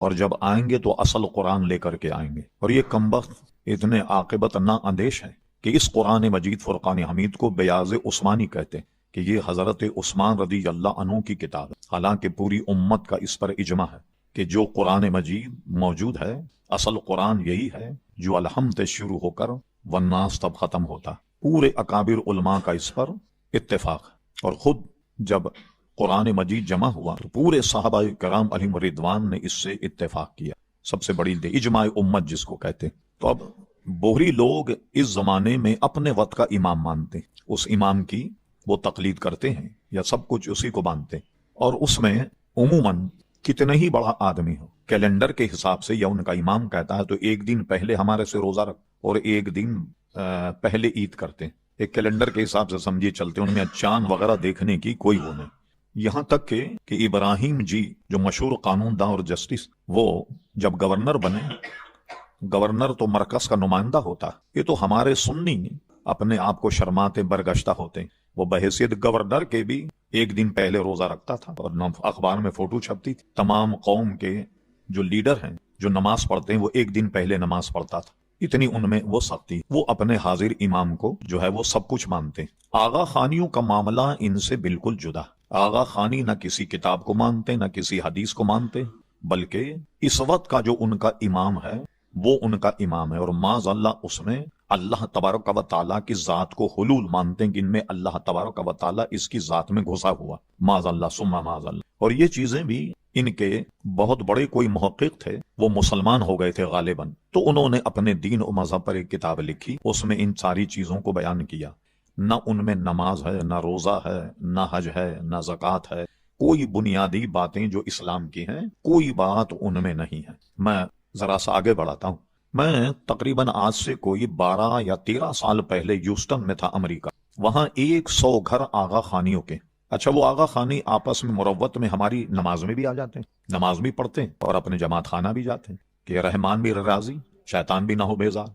اور جب آئیں گے تو اصل قرآن لے کر کے آئیں گے۔ اور یہ کمبخت اتنے عاقبت نا اندیش ہے کہ اس قرآن مجید فرقان حمید کو بیاض عثمانی کہتے ہیں کہ یہ حضرت عثمان رضی اللہ عنہ کی کتاب ہے، حالانکہ پوری امت کا اس پر اجماع ہے کہ جو قرآن مجید موجود ہے اصل قرآن یہی ہے جو الحمد شروع ہو کر والناس تب ختم ہوتا۔ پورے اکابر علماء کا اس پر اتفاق ہے، اور خود جب قرآن مجید جمع ہوا تو پورے صحابہ کرام علیہم رضوان نے اس سے اتفاق کیا، سب سے بڑی اجماع امت جس کو کہتے ہیں۔ تو اب بوہری لوگ اس زمانے میں اپنے وقت کا امام مانتے ہیں، اس امام کی وہ تقلید کرتے ہیں یا سب کچھ اسی کو مانتے ہیں، اور اس میں عموماً کتنے ہی بڑا آدمی ہو کیلنڈر کے حساب سے یا ان کا امام کہتا ہے تو ایک دن پہلے ہمارے سے روزہ رکھ اور ایک دن پہلے عید کرتے ہیں، ایک کیلنڈر کے حساب سے سمجھے چلتے ہیں، ان میں چاند وغیرہ دیکھنے کی کوئی وہ نہیں۔ یہاں تک کہ ابراہیم جی جو مشہور قانون داں اور جسٹس، وہ جب گورنر بنے، گورنر تو مرکز کا نمائندہ ہوتا، یہ تو ہمارے سنی اپنے آپ کو شرماتے برگشتہ ہوتے، وہ بحیثیت گورنر کے بھی ایک دن پہلے روزہ رکھتا تھا، اور اخبار میں فوٹو چھپتی تھی۔ تمام قوم کے جو لیڈر ہیں جو نماز پڑھتے ہیں وہ ایک دن پہلے نماز پڑھتا تھا، اتنی ان میں وہ سختی۔ وہ اپنے حاضر امام کو جو ہے وہ سب کچھ مانتے ہیں۔ آغا خانیوں کا معاملہ ان سے بالکل جدا۔ آغا خانی نہ کسی کتاب کو مانتے نہ کسی حدیث کو مانتے، بلکہ اس وقت کا جو ان کا امام ہے وہ ان کا امام ہے، اور معاذ اللہ اس میں اللہ تبارک و تعالیٰ کی ذات کو حلول مانتے ہیں کہ ان میں اللہ تبارک و تعالیٰ اس کی ذات میں گھسا ہوا، معاذ اللہ ثم معاذ اللہ۔ اور یہ چیزیں بھی ان کے بہت بڑے کوئی محقق تھے، وہ مسلمان ہو گئے تھے غالباً، تو انہوں نے اپنے دین و مذہب پر ایک کتاب لکھی، اس میں ان ساری چیزوں کو بیان کیا۔ نہ ان میں نماز ہے، نہ روزہ ہے، نہ حج ہے، نہ زکوٰۃ ہے، کوئی بنیادی باتیں جو اسلام کی ہیں کوئی بات ان میں نہیں ہے۔ میں ذرا سا آگے بڑھاتا ہوں۔ میں تقریباً آج سے کوئی 12 یا 13 سال پہلے ہیوسٹن میں تھا، امریکہ۔ وہاں 100 گھر آغا خانیوں کے، اچھا وہ آغا خانی آپس میں مروت میں ہماری نماز میں بھی آ جاتے ہیں، نماز بھی پڑھتے ہیں اور اپنے جماعت خانہ بھی جاتے ہیں کہ رحمان بھی راضی شیطان بھی نہ ہو بیزار،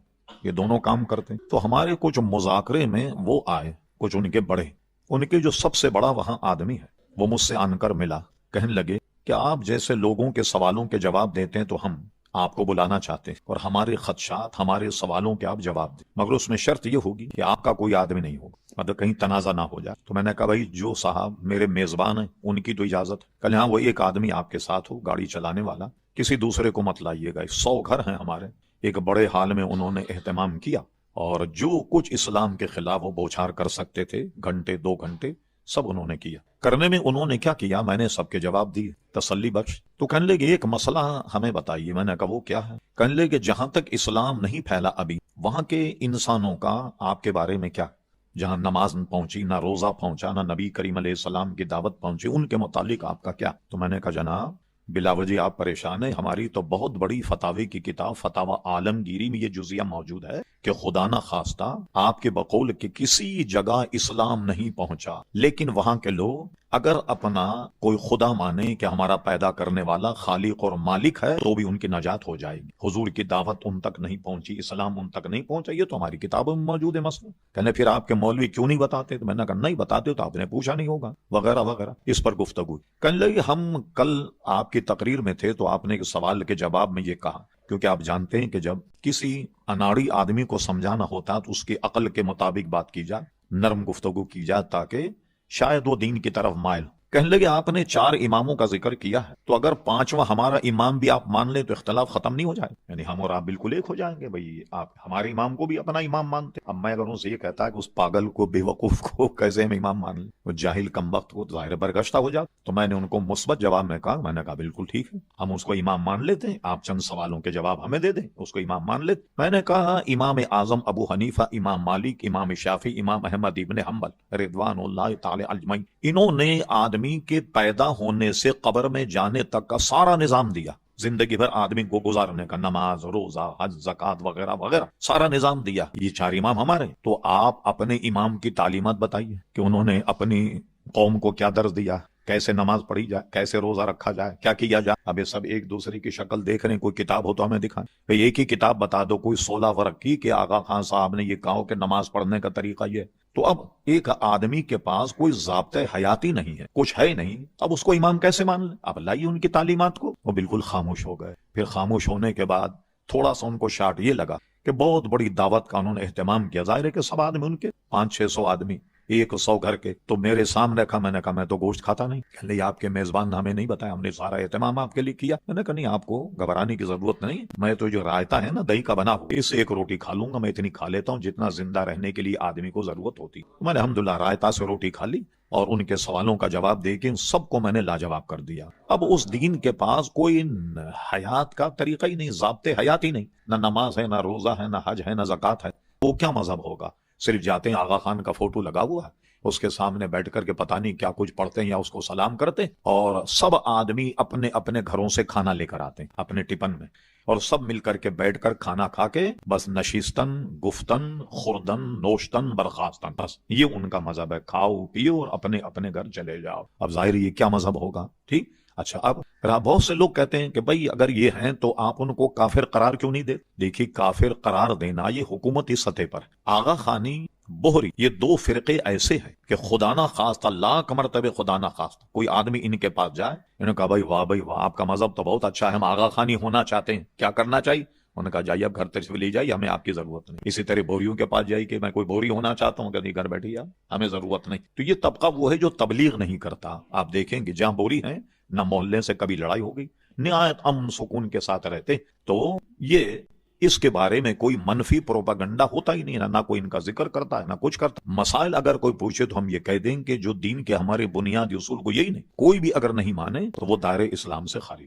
یہ دونوں کام کرتے ہیں۔ تو ہمارے کچھ مذاکرے میں وہ آئے، کچھ ان کے بڑے، ان کے جو سب سے بڑا وہاں آدمی ہے، وہ مجھ سے آن کر ملا، کہنے لگے کہ آپ جیسے لوگوں کے سوالوں کے جواب دیتے ہیں تو ہم آپ کو بلانا چاہتے ہیں اور ہمارے خدشات ہمارے سوالوں کے آپ جواب دیں، مگر اس میں شرط یہ ہوگی کہ آپ کا کوئی آدمی نہیں ہوگا، مطلب کہیں تنازع نہ ہو جائے۔ تو میں نے کہا بھائی جو صاحب میرے میزبان ہیں ان کی تو اجازت ہے، کل ہاں وہ ایک آدمی آپ کے ساتھ ہو گاڑی چلانے والا، کسی دوسرے کو مت لائیے گا۔ 100 گھر ہیں ہمارے، ایک بڑے حال میں انہوں نے اہتمام کیا، اور جو کچھ اسلام کے خلاف وہ بوچھار کر سکتے تھے گھنٹے 2 گھنٹے سب انہوں نے کیا۔ کرنے میں انہوں نے کیا کیا، میں نے سب کے جواب دیے تسلی بخش۔ تو کہنے لگے ایک مسئلہ ہمیں بتائیے۔ میں نے کہا وہ کیا ہے؟ کہنے لگے جہاں تک اسلام نہیں پھیلا ابھی، وہاں کے انسانوں کا آپ کے بارے میں کیا؟ جہاں نماز پہنچی، نہ روزہ پہنچا، نہ نبی کریم علیہ السلام کی دعوت پہنچی، ان کے متعلق آپ کا کیا؟ تو میں نے کہا جناب بلا وجہ آپ پریشان ہیں، ہماری تو بہت بڑی فتاوی کی کتاب فتاوی عالمگیری میں یہ جزیہ موجود ہے کہ خدا نہ خواستہ آپ کے بقول کہ کسی جگہ اسلام نہیں پہنچا، لیکن وہاں کے لوگ اگر اپنا کوئی خدا مانے کہ ہمارا پیدا کرنے والا خالق اور مالک ہے تو بھی ان کی نجات ہو جائے گی۔ حضور کی دعوت ان تک نہیں پہنچی، اسلام ان تک نہیں پہنچا، یہ تو ہماری کتابوں میں موجود ہے مسئلہ۔ کہنے پھر آپ کے مولوی کیوں نہیں بتاتے؟ تو میں نے کہا نہیں بتاتے تو آپ نے پوچھا نہیں ہوگا وغیرہ وغیرہ، اس پر گفتگو۔ کہنے لگے ہم کل آپ کی تقریر میں تھے تو آپ نے ایک سوال کے جواب میں یہ کہا، کیونکہ آپ جانتے ہیں کہ جب کسی اناڑی آدمی کو سمجھانا ہوتا تو اس کی عقل کے مطابق بات کی جائے، نرم گفتگو کی جائے تاکہ شاید وہ دین کی طرف مائل۔ کہنے لگے آپ نے 4 اماموں کا ذکر کیا ہے، تو اگر 5واں ہمارا امام بھی آپ مان لیں تو اختلاف ختم نہیں ہو جائے؟ یعنی ہم اور آپ بالکل ایک ہو جائیں گے۔ بھئی آپ ہمارے امام کو بھی اپنا امام مانتے، اب میں اگر ان سے یہ کہتا ہے کہ اس پاگل کو بے وقوف کو کیسے ہم امام مان لیں، وہ جاہل کم وقت کو ظاہر برگشتہ ہو جاتا۔ تو میں نے ان کو مثبت جواب میں کہا بالکل ٹھیک ہے، ہم اس کو امام مان لیتے ہیں، آپ چند سوالوں کے جواب ہمیں دے دیں، اس کو امام مان لیتے۔ میں نے کہا امام اعظم ابو حنیفہ، امام مالک، امام شافعی، امام احمد ابن حنبل رضوان اللہ تعالی اجمعین، انہوں نے آدمی کے پیدا ہونے سے قبر میں جانے تک کا سارا نظام دیا، زندگی بھر آدمی کو گزارنے کا، نماز، روزہ، حج، زکوٰۃ وغیرہ وغیرہ سارا نظام دیا۔ یہ 4 امام ہمارے، تو آپ اپنے امام کی تعلیمات بتائیے کہ انہوں نے اپنی قوم کو کیا درس دیا، کیسے نماز پڑھی جائے، کیسے روزہ رکھا جائے، کیا کیا جائے۔ اب یہ سب ایک دوسرے کی شکل دیکھ رہے ہیں، کوئی کتاب ہو تو ہمیں دکھائیں۔ ایک ہی کتاب بتا دو کوئی 16 ورق کی کہ آغا خان صاحب نے یہ کہا کہ نماز پڑھنے کا طریقہ یہ، تو اب ایک آدمی کے پاس کوئی ضابطۂ حیاتی نہیں ہے، کچھ ہے نہیں، اب اس کو امام کیسے مان لیں؟ اب لائیے ان کی تعلیمات کو۔ وہ بالکل خاموش ہو گئے۔ پھر خاموش ہونے کے بعد تھوڑا سا ان کو شاٹ یہ لگا کہ بہت بڑی دعوت کا انہوں نے اہتمام کیا، ظاہر ہے کہ سب آدمی ان کے 500-600 آدمی، 100 گھر کے، تو میرے سامنے رکھا، میں نے کہا میں تو گوشت کھاتا نہیں۔ کہ نہیں آپ کے میزبان نے ہمیں نہیں بتایا، ہم نے سارا اہتمام آپ کے لیے کیا۔ میں نے کہا نہیں آپ کو گھبرانے کی ضرورت نہیں، میں تو جو رائتا ہے نا دہی کا بنا ہوا، اس ایک روٹی کھا لوں گا، میں اتنی کھا لیتا ہوں جتنا زندہ رہنے کے لیے آدمی کو ضرورت ہوتی۔ میں نے الحمدللہ رائتا سے روٹی کھا لی اور ان کے سوالوں کا جواب دے کے ان سب کو میں نے لاجواب کر دیا۔ اب اس دین کے پاس کوئی حیات کا طریقہ ہی نہیں، ضابطے حیات ہی نہیں، نہ نماز ہے، نہ روزہ ہے، نہ حج ہے، نہ زکوٰۃ ہے، وہ کیا مذہب ہوگا؟ صرف جاتے ہیں، آغا خان کا فوٹو لگا ہوا ہے، اس کے سامنے بیٹھ کر کے پتہ نہیں کیا کچھ پڑھتے ہیں یا اس کو سلام کرتے، اور سب آدمی اپنے اپنے گھروں سے کھانا لے کر آتے ہیں اپنے ٹپن میں، اور سب مل کر کے بیٹھ کر کھانا کھا کے بس نشیستن، گفتن، خوردن، نوشتن، برخاستن، بس یہ ان کا مذہب ہے، کھاؤ پیو اور اپنے اپنے گھر چلے جاؤ۔ اب ظاہر یہ کیا مذہب ہوگا؟ ٹھیک، اچھا اب بہت سے لوگ کہتے ہیں کہ بھئی اگر یہ ہیں تو آپ ان کو کافر قرار کیوں نہیں دیتے؟ دیکھیے کافر قرار دینا یہ حکومتی سطح پر، آغا خانی، بہری، یہ دو فرقے ایسے ہیں کہ خدا نہ خواستہ، لاکھ مرتبہ خدا نہ خواستہ کوئی آدمی ان کے پاس جائے، انہوں نے کہا بھائی واہ آپ کا مذہب تو بہت اچھا ہے، ہم آغا خانی ہونا چاہتے ہیں، کیا کرنا چاہیے؟ انہوں نے کہا جائیے اب گھر تشریف لے جائیے، ہمیں آپ کی ضرورت نہیں۔ اسی طرح بوریوں کے پاس جائیے کہ میں کوئی بوری ہونا چاہتا ہوں، کہ نہیں گھر بیٹھیے آپ، ہمیں ضرورت نہیں۔ تو یہ طبقہ وہ ہے جو تبلیغ نہیں کرتا۔ آپ دیکھیں گے جہاں بوری ہیں نہ محلے سے کبھی لڑائی ہو گئی، نہایت امن سکون کے ساتھ رہتے، تو یہ اس کے بارے میں کوئی منفی پروپاگنڈا ہوتا ہی نہیں، نہ کوئی ان کا ذکر کرتا ہے نہ کچھ کرتا۔ مسائل اگر کوئی پوچھے تو ہم یہ کہہ دیں کہ جو دین کے ہمارے بنیادی اصول کو یہی نہیں، کوئی بھی اگر نہیں مانے تو وہ دائرے اسلام سے خارج۔